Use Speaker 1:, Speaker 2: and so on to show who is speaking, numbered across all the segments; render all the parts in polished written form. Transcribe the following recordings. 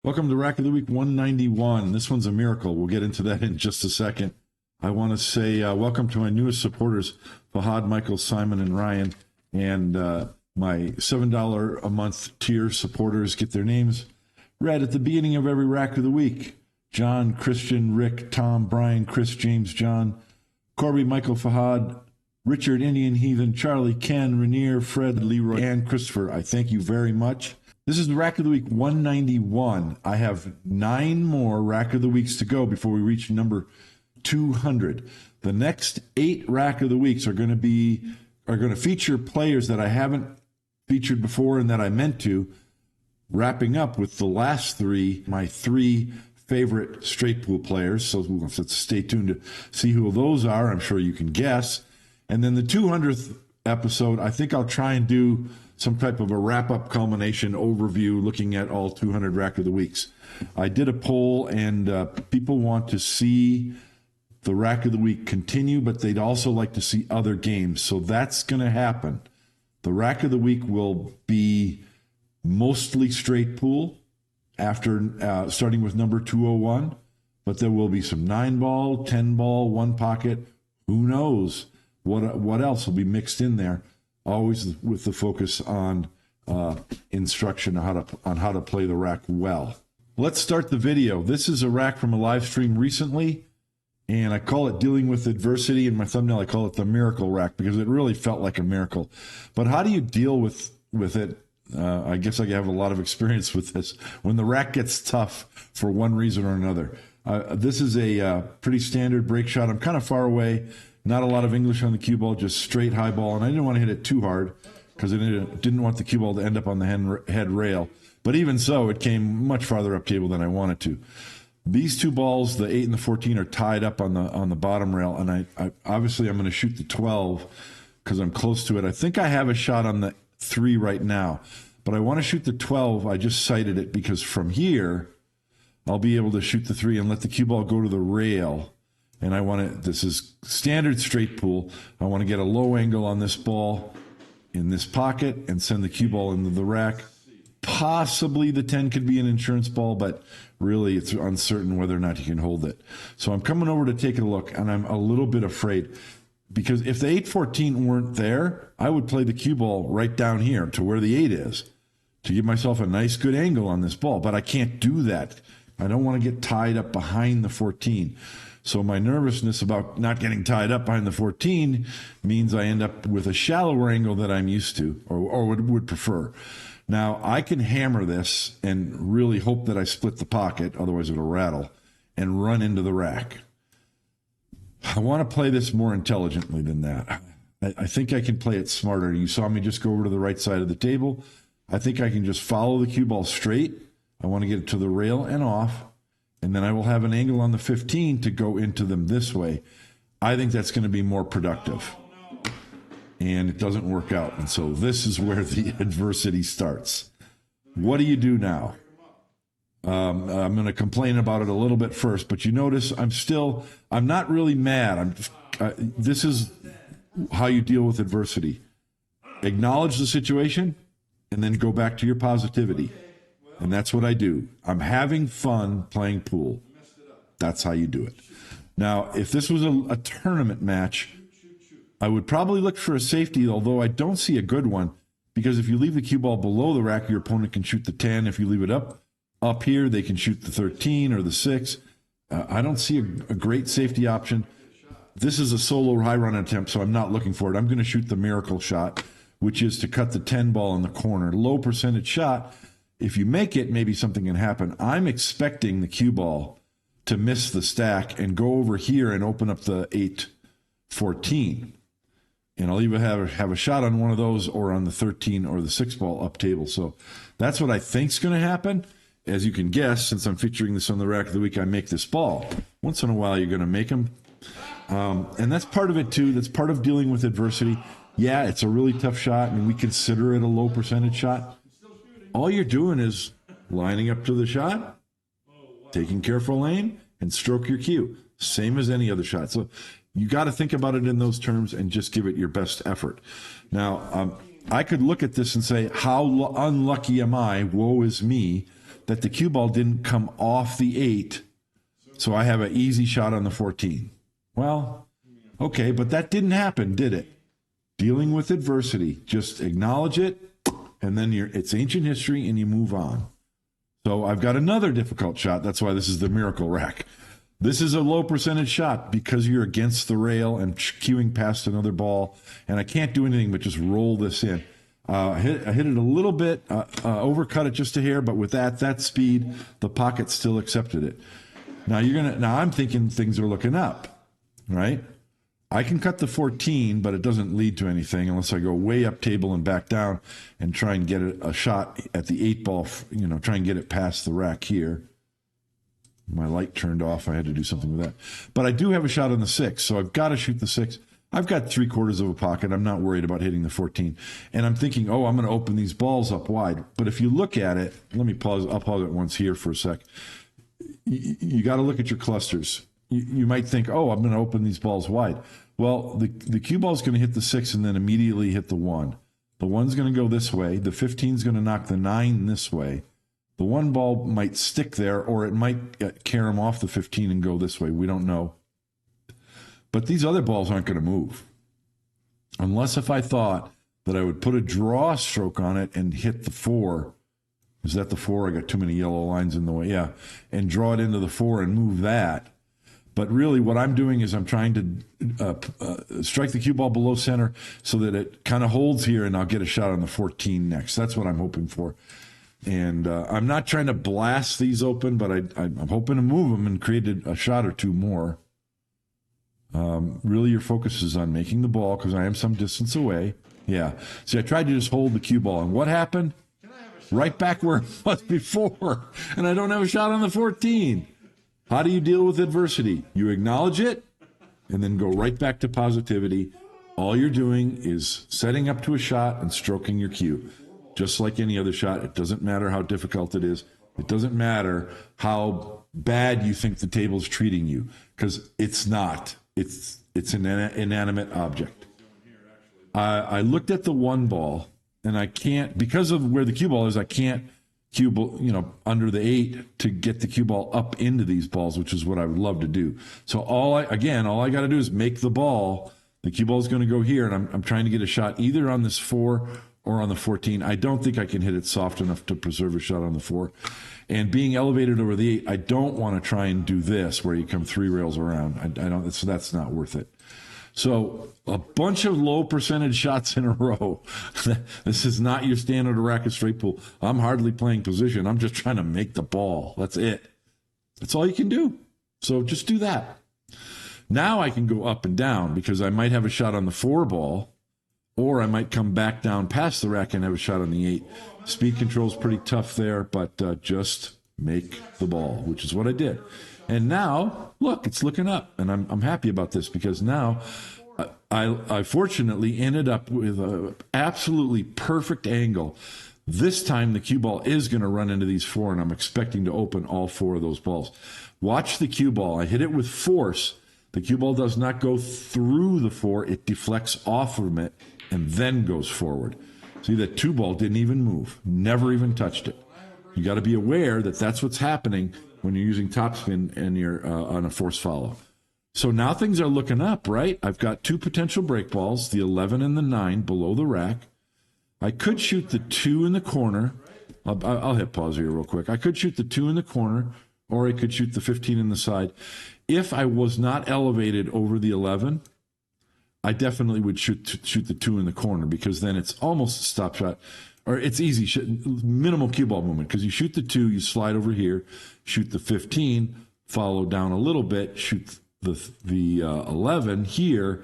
Speaker 1: Welcome to Rack of the Week 191. This one's a miracle. We'll get into that in just a second. I want to say welcome to my newest supporters, Fahad, Michael, Simon, and Ryan, and my $7 a month tier supporters get their names read at the beginning of every Rack of the Week. John, Christian, Rick, Tom, Brian, Chris, James, John, Corby, Michael, Fahad, Richard, Indian Heathen, Charlie, Ken, Rainier, Fred, Leroy, and Christopher. I thank you very much. This is the Rack of the Week 191. I have 9 more Rack of the Weeks to go before we reach number 200. The next 8 Rack of the Weeks are going to feature players that I haven't featured before and that I meant to, wrapping up with the last 3, my 3 favorite straight pool players. So we'll have to stay tuned to see who those are. I'm sure you can guess. And then the 200th episode, I think I'll try and do some type of a wrap-up culmination overview looking at all 200 Rack of the Weeks. I did a poll, and people want to see the Rack of the Week continue, but they'd also like to see other games. So that's going to happen. The Rack of the Week will be mostly straight pool after starting with number 201, but there will be some 9-ball, 10-ball, 1 pocket. Who knows what else will be mixed in there? Always with the focus on instruction on how to play the rack well. Let's start the video. This is a rack from a live stream recently, and I call it Dealing with Adversity. In my thumbnail, I call it the Miracle Rack because it really felt like a miracle. But how do you deal with it? I guess I have a lot of experience with this. When the rack gets tough for one reason or another. This is a pretty standard break shot. I'm kind of far away. Not a lot of English on the cue ball, just straight high ball. And I didn't want to hit it too hard because I didn't want the cue ball to end up on the head rail. But even so, it came much farther up table than I wanted to. These 2 balls, the 8 and the 14, are tied up on the bottom rail. And I obviously I'm going to shoot the 12 because I'm close to it. I think I have a shot on the 3 right now. But I want to shoot the 12. I just sighted it because from here, I'll be able to shoot the 3 and let the cue ball go to the rail. And this is standard straight pool. I want to get a low angle on this ball in this pocket and send the cue ball into the rack. Possibly the 10 could be an insurance ball, but really it's uncertain whether or not you can hold it. So I'm coming over to take a look, and I'm a little bit afraid because if the 8-14 weren't there, I would play the cue ball right down here to where the 8 is to give myself a nice good angle on this ball, but I can't do that. I don't want to get tied up behind the 14. So my nervousness about not getting tied up behind the 14 means I end up with a shallower angle that I'm used to or would prefer. Now, I can hammer this and really hope that I split the pocket, otherwise it'll rattle, and run into the rack. I want to play this more intelligently than that. I think I can play it smarter. You saw me just go over to the right side of the table. I think I can just follow the cue ball straight. I want to get it to the rail and off. And then I will have an angle on the 15 to go into them this way. I think that's going to be more productive. And it doesn't work out. And so this is where the adversity starts. What do you do now? I'm going to complain about it a little bit first, but you notice I'm not really mad. This is how you deal with adversity. Acknowledge the situation and then go back to your positivity. And that's what I do. I'm having fun playing pool. That's how you do it. Now, if this was a tournament match, I would probably look for a safety, although I don't see a good one, because if you leave the cue ball below the rack, your opponent can shoot the 10. If you leave it up here, they can shoot the 13 or the 6. I don't see a great safety option. This is a solo high run attempt, so I'm not looking for it. I'm going to shoot the miracle shot, which is to cut the 10 ball in the corner. Low percentage shot. If you make it, maybe something can happen. I'm expecting the cue ball to miss the stack and go over here and open up the 8-14. And I'll either have a shot on one of those or on the 13 or the 6 ball up table. So that's what I think's going to happen. As you can guess, since I'm featuring this on the Rack of the Week, I make this ball. Once in a while, you're going to make them. And that's part of it, too. That's part of dealing with adversity. Yeah, it's a really tough shot, and we consider it a low percentage shot. All you're doing is lining up to the shot, taking careful aim, and stroke your cue. Same as any other shot. So you got to think about it in those terms and just give it your best effort. Now, I could look at this and say, how unlucky am I? Woe is me that the cue ball didn't come off the 8, so I have an easy shot on the 14. Well, okay, but that didn't happen, did it? Dealing with adversity, just acknowledge it, and then it's ancient history, and you move on. So I've got another difficult shot. That's why this is the miracle rack. This is a low percentage shot because you're against the rail and cueing past another ball, and I can't do anything but just roll this in. I hit it a little bit, overcut it just a hair, but with that speed, the pocket still accepted it. Now I'm thinking things are looking up, right? I can cut the 14, but it doesn't lead to anything unless I go way up table and back down and try and get a shot at the 8 ball, try and get it past the rack here. My light turned off. I had to do something with that. But I do have a shot on the 6, so I've got to shoot the 6. I've got 3/4 of a pocket. I'm not worried about hitting the 14. And I'm thinking, I'm going to open these balls up wide. But if you look at it, let me pause. I'll pause it once here for a sec. You got to look at your clusters. You might think, I'm going to open these balls wide. Well, the cue ball is going to hit the 6 and then immediately hit the 1. The 1's going to go this way. The 15's going to knock the 9 this way. The 1 ball might stick there, or it might carry him off the 15 and go this way. We don't know. But these other balls aren't going to move. Unless if I thought that I would put a draw stroke on it and hit the 4. Is that the 4? I got too many yellow lines in the way. Yeah. And draw it into the 4 and move that. But really what I'm doing is I'm trying to strike the cue ball below center so that it kind of holds here, and I'll get a shot on the 14 next. That's what I'm hoping for. And I'm not trying to blast these open, but I'm hoping to move them and create a shot or two more. Really your focus is on making the ball because I am some distance away. Yeah. See, I tried to just hold the cue ball, and what happened? Right back where it was before, and I don't have a shot on the 14. How do you deal with adversity? You acknowledge it and then go right back to positivity. All you're doing is setting up to a shot and stroking your cue. Just like any other shot, it doesn't matter how difficult it is. It doesn't matter how bad you think the table's treating you, because it's not. It's an inanimate object. I looked at the 1 ball, and I can't, because of where the cue ball is, I can't cue ball, under the 8 to get the cue ball up into these balls, which is what I would love to do. So all I got to do is make the ball. The cue ball is going to go here, and I'm trying to get a shot either on this 4 or on the 14. I don't think I can hit it soft enough to preserve a shot on the 4. And being elevated over the 8, I don't want to try and do this where you come 3 rails around. I don't. So that's not worth it. So a bunch of low percentage shots in a row. This is not your standard racket straight pool. I'm hardly playing position. I'm just trying to make the ball. That's it. That's all you can do. So just do that. Now I can go up and down because I might have a shot on the 4 ball, or I might come back down past the rack and have a shot on the 8. Speed control is pretty tough there, but just make the ball, which is what I did. And now, look, it's looking up, and I'm happy about this because now I fortunately ended up with an absolutely perfect angle. This time the cue ball is going to run into these 4, and I'm expecting to open all 4 of those balls. Watch the cue ball. I hit it with force. The cue ball does not go through the 4. It deflects off of it and then goes forward. See, that 2 ball didn't even move, never even touched it. You got to be aware that that's what's happening when you're using topspin and you're on a force follow. So now things are looking up, right? I've got 2 potential break balls, the 11 and the 9 below the rack. I could shoot the 2 in the corner. I'll hit pause here real quick. I could shoot the 2 in the corner, or I could shoot the 15 in the side. If I was not elevated over the 11, I definitely would shoot the 2 in the corner, because then it's almost a stop shot. Or it's easy, minimal cue ball movement, because you shoot the 2, you slide over here, shoot the 15, follow down a little bit, shoot the 11 here,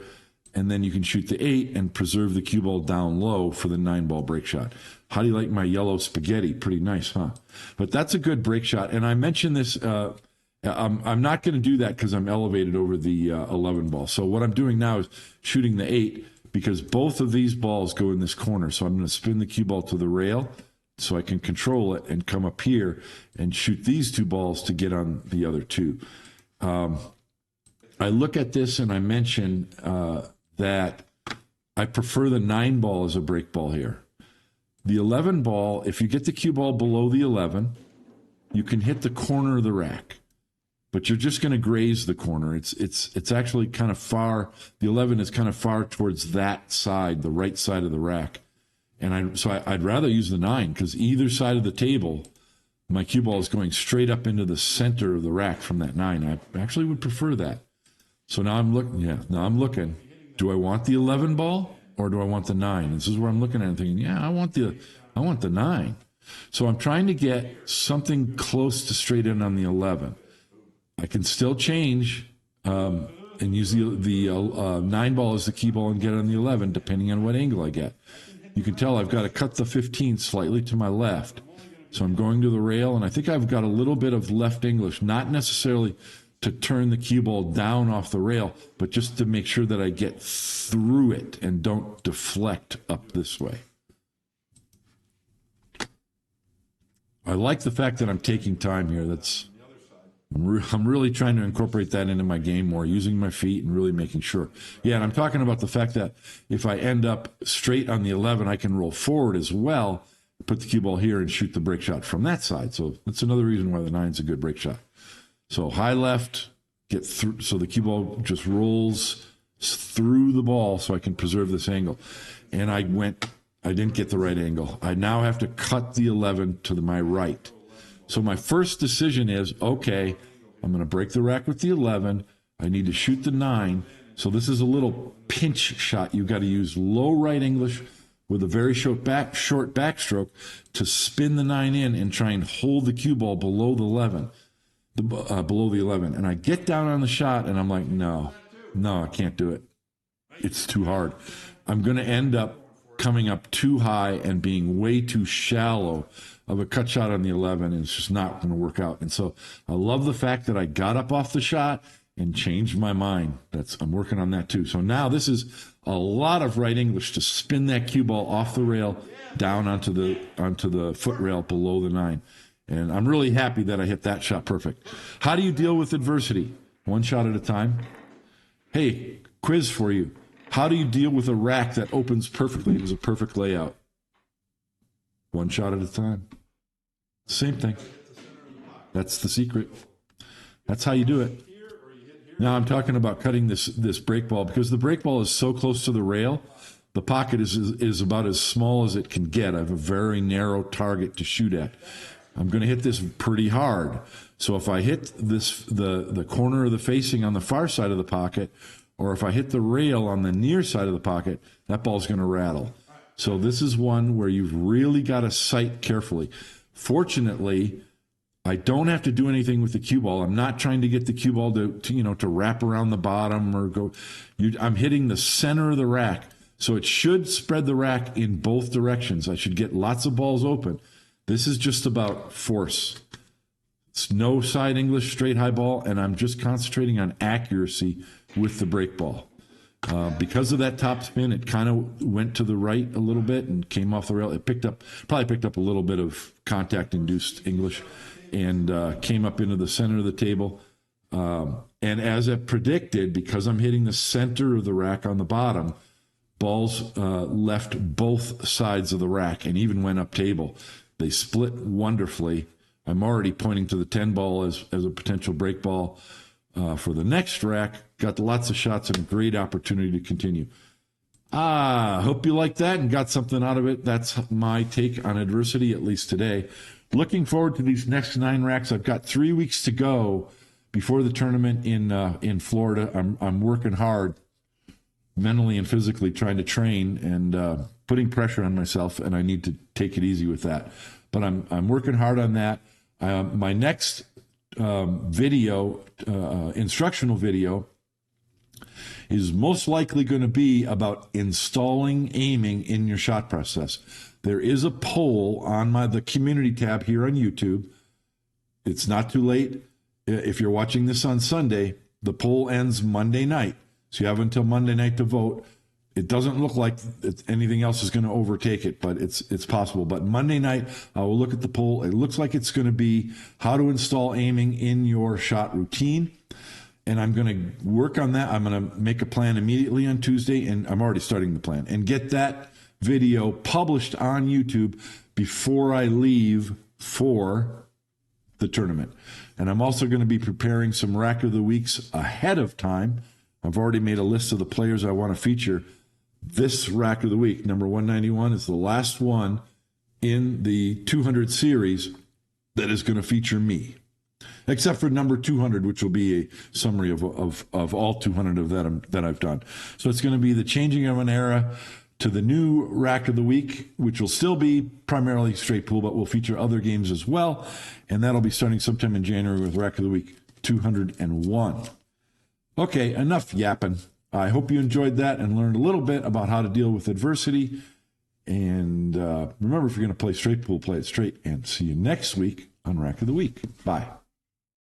Speaker 1: and then you can shoot the 8 and preserve the cue ball down low for the 9-ball break shot. How do you like my yellow spaghetti? Pretty nice, huh? But that's a good break shot. And I mentioned this, I'm not going to do that because I'm elevated over the 11 ball. So what I'm doing now is shooting the 8, because both of these balls go in this corner. So I'm going to spin the cue ball to the rail so I can control it and come up here and shoot these 2 balls to get on the other 2. I look at this and I mention that I prefer the 9 ball as a break ball here. The 11 ball, if you get the cue ball below the 11, you can hit the corner of the rack, but you're just going to graze the corner. It's actually kind of far. The 11 is kind of far towards that side, the right side of the rack. And I'd rather use the 9 because either side of the table, my cue ball is going straight up into the center of the rack from that 9. I actually would prefer that. So now I'm looking. Yeah, now I'm looking. Do I want the 11 ball or do I want the 9? This is where I'm looking at it thinking, yeah, I want the 9. So I'm trying to get something close to straight in on the 11. I can still change and use the 9 ball as the key ball and get it on the 11, depending on what angle I get. You can tell I've got to cut the 15 slightly to my left. So I'm going to the rail, and I think I've got a little bit of left English, not necessarily to turn the cue ball down off the rail, but just to make sure that I get through it and don't deflect up this way. I like the fact that I'm taking time here. I'm really trying to incorporate that into my game more, using my feet and really making sure. Yeah, and I'm talking about the fact that if I end up straight on the 11, I can roll forward as well, put the cue ball here and shoot the break shot from that side. So that's another reason why the 9's a good break shot. So high left, get through, so the cue ball just rolls through the ball so I can preserve this angle. And I didn't get the right angle. I now have to cut the 11 to my right. So my first decision is, okay, I'm going to break the rack with the 11. I need to shoot the 9. So this is a little pinch shot. You've got to use low right English with a very short backstroke to spin the 9 in and try and hold the cue ball below the 11. Below the 11. And I get down on the shot, and I'm like, no, I can't do it. It's too hard. I'm going to end up coming up too high and being way too shallow of a cut shot on the 11, and it's just not going to work out. And so I love the fact that I got up off the shot and changed my mind. I'm working on that too. So now this is a lot of right English to spin that cue ball off the rail down onto the foot rail below the 9. And I'm really happy that I hit that shot perfect. How do you deal with adversity? One shot at a time. Hey, quiz for you. How do you deal with a rack that opens perfectly? It is a perfect layout. One shot at a time. Same thing. That's the secret. That's how you do it. Now I'm talking about cutting this break ball because the break ball is so close to the rail. The pocket is about as small as it can get. I have a very narrow target to shoot at. I'm going to hit this pretty hard. So if I hit the corner of the facing on the far side of the pocket, or if I hit the rail on the near side of the pocket, that ball's going to rattle. So this is one where you've really got to sight carefully. Fortunately, I don't have to do anything with the cue ball. I'm not trying to get the cue ball to wrap around the bottom or go. I'm hitting the center of the rack, so it should spread the rack in both directions. I should get lots of balls open. This is just about force. It's no side English straight high ball, and I'm just concentrating on accuracy with the break ball. Because of that top spin, it kind of went to the right a little bit and came off the rail. It probably picked up a little bit of contact-induced English and came up into the center of the table. And as I predicted, because I'm hitting the center of the rack on the bottom, balls left both sides of the rack and even went up table. They split wonderfully. I'm already pointing to the 10 ball as a potential break ball for the next rack. Got lots of shots and a great opportunity to continue. Hope you liked that and got something out of it. That's my take on adversity, at least today. Looking forward to these next 9 racks. I've got 3 weeks to go before the tournament in Florida. I'm working hard, mentally and physically, trying to train and putting pressure on myself, and I need to take it easy with that. But I'm working hard on that. My next video, instructional video, is most likely going to be about installing aiming in your shot process. There is a poll on the community tab here on YouTube. It's not too late. If you're watching this on Sunday, the poll ends Monday night. So you have until Monday night to vote. It doesn't look like anything else is going to overtake it, but it's possible. But Monday night, I will look at the poll. It looks like it's going to be how to install aiming in your shot routine. And I'm going to work on that. I'm going to make a plan immediately on Tuesday, and I'm already starting the plan, and get that video published on YouTube before I leave for the tournament. And I'm also going to be preparing some Rack of the Weeks ahead of time. I've already made a list of the players I want to feature this Rack of the Week. Number 191 is the last one in the 200 series that is going to feature me, except for number 200, which will be a summary of all 200 of that I've done. So it's going to be the changing of an era to the new Rack of the Week, which will still be primarily straight pool, but will feature other games as well. And that'll be starting sometime in January with Rack of the Week 201. Okay, enough yapping. I hope you enjoyed that and learned a little bit about how to deal with adversity. And remember, if you're going to play straight pool, play it straight. And see you next week on Rack of the Week. Bye.